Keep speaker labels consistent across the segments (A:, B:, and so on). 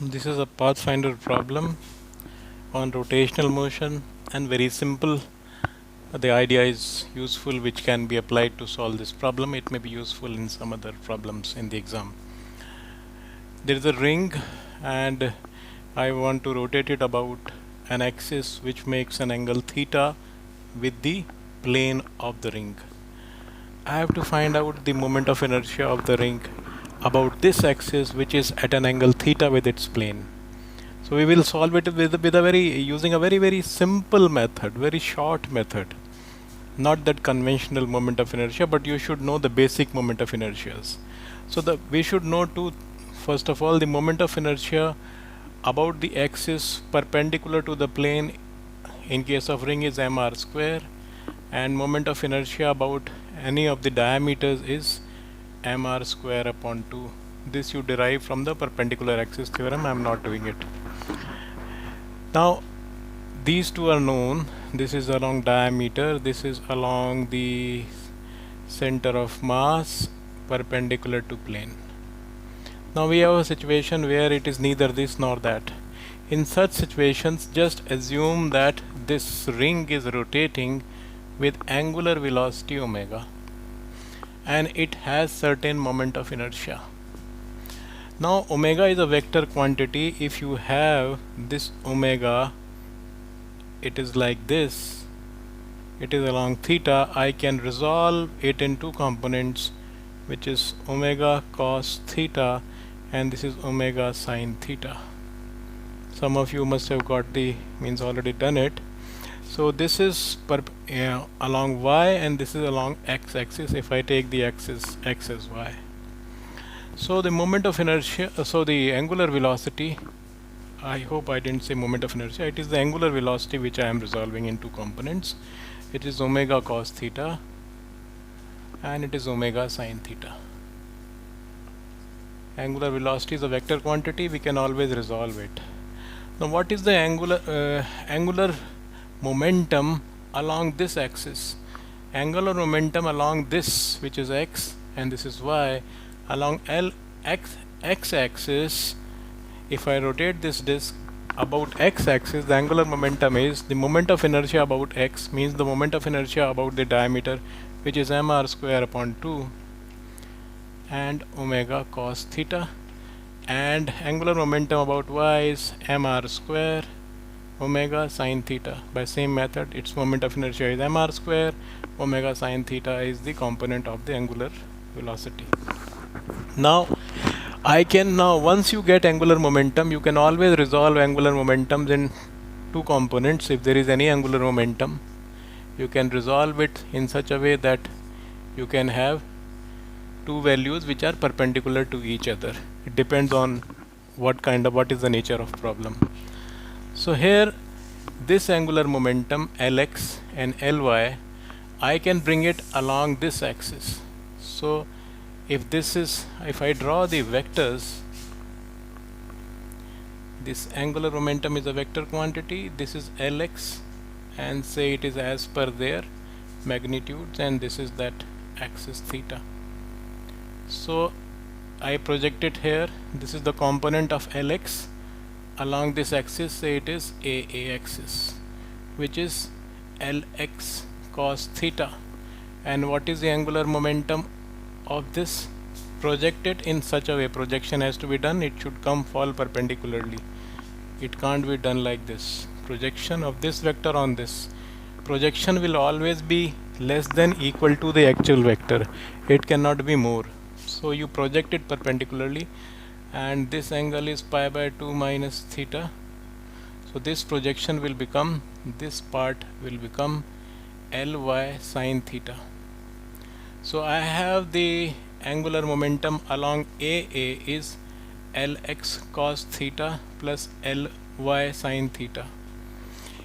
A: This is a Pathfinder problem on rotational motion and very simple. The idea is useful which can be applied to solve this problem. It may be useful in some other problems in the exam. There is a ring and I want to rotate it about an axis which makes an angle theta with the plane of the ring. I have to find out the moment of inertia of the ring about this axis which is at an angle theta with its plane. So we will solve it with using a very simple method, very short method. Not that conventional moment of inertia, but you should know the basic moment of inertias. So we should know first of all the moment of inertia about the axis perpendicular to the plane in case of ring is mr square, and moment of inertia about any of the diameters is mr square upon 2. This you derive from the perpendicular axis theorem. I am not doing it. Now these two are known. This is along diameter, this is along the center of mass perpendicular to plane. Now we have a situation where it is neither this nor that. In such situations, just assume that this ring is rotating with angular velocity omega and it has certain moment of inertia. Now omega is a vector quantity. If you have this omega, it is like this, it is along theta. I can resolve it in two components, which is omega cos theta and this is omega sine theta. Some of you must have got already done it. So this is along y and this is along x axis. If I take the axis x as y, so the moment of inertia, so the angular velocity, I hope I didn't say moment of inertia, it is the angular velocity which I am resolving in two components. It is omega cos theta and it is omega sine theta. Angular velocity is a vector quantity, we can always resolve it. Now what is the angular momentum along this axis? Angular momentum along this, which is x and this is y, along x axis, if I rotate this disk about x axis, the angular momentum is the moment of inertia about x, means the moment of inertia about the diameter, which is mr square upon 2 and omega cos theta, and angular momentum about y is mr square omega sine theta. By same method, its moment of inertia is mr square, omega sine theta is the component of the angular velocity. Now once you get angular momentum, you can always resolve angular momentums in two components. If there is any angular momentum, you can resolve it in such a way that you can have two values which are perpendicular to each other. It depends on what is the nature of problem. So here this angular momentum Lx and Ly, I can bring it along this axis. So if I draw the vectors, this angular momentum is a vector quantity, this is Lx and say it is as per their magnitudes, and this is that axis theta. So I project it here. This is the component of Lx along this axis, say it is AA axis, which is Lx cos theta. And what is the angular momentum of this? Projected in such a way, projection has to be done, it should fall perpendicularly. It can't be done like this. Projection of this vector on this, projection will always be less than equal to the actual vector. It cannot be more. So you project it perpendicularly and this angle is pi by 2 minus theta. So this projection will become, this part will become Ly sine theta. So I have the angular momentum along AA is Lx cos theta plus Ly sine theta.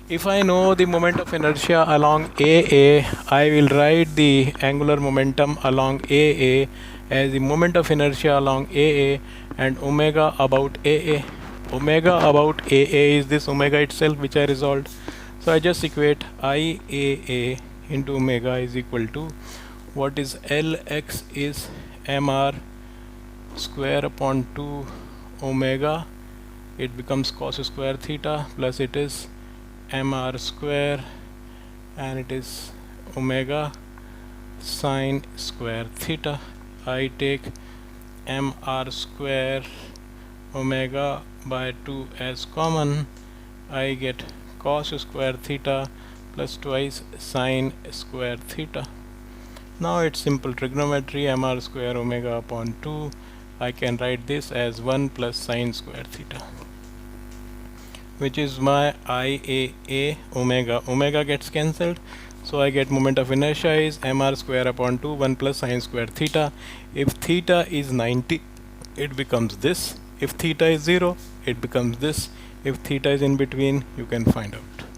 A: If I know the moment of inertia along AA, I will write the angular momentum along AA as the moment of inertia along AA and omega about AA. Omega about AA is this omega itself which I resolved. So I just equate IAA into omega is equal to, what is Lx is mr square upon 2 omega it becomes cos square theta plus it is mr square, and it is omega sine square theta. I take mr square omega by 2 as common. I get cos square theta plus twice sine square theta. Now it's simple trigonometry, mr square omega upon 2. I can write this as 1 plus sine square theta, which is my IAA omega. Omega gets cancelled, so I get moment of inertia is mr square upon 2, 1 plus sine square theta. If theta is 90, it becomes this. If theta is 0, it becomes this. If theta is in between, you can find out.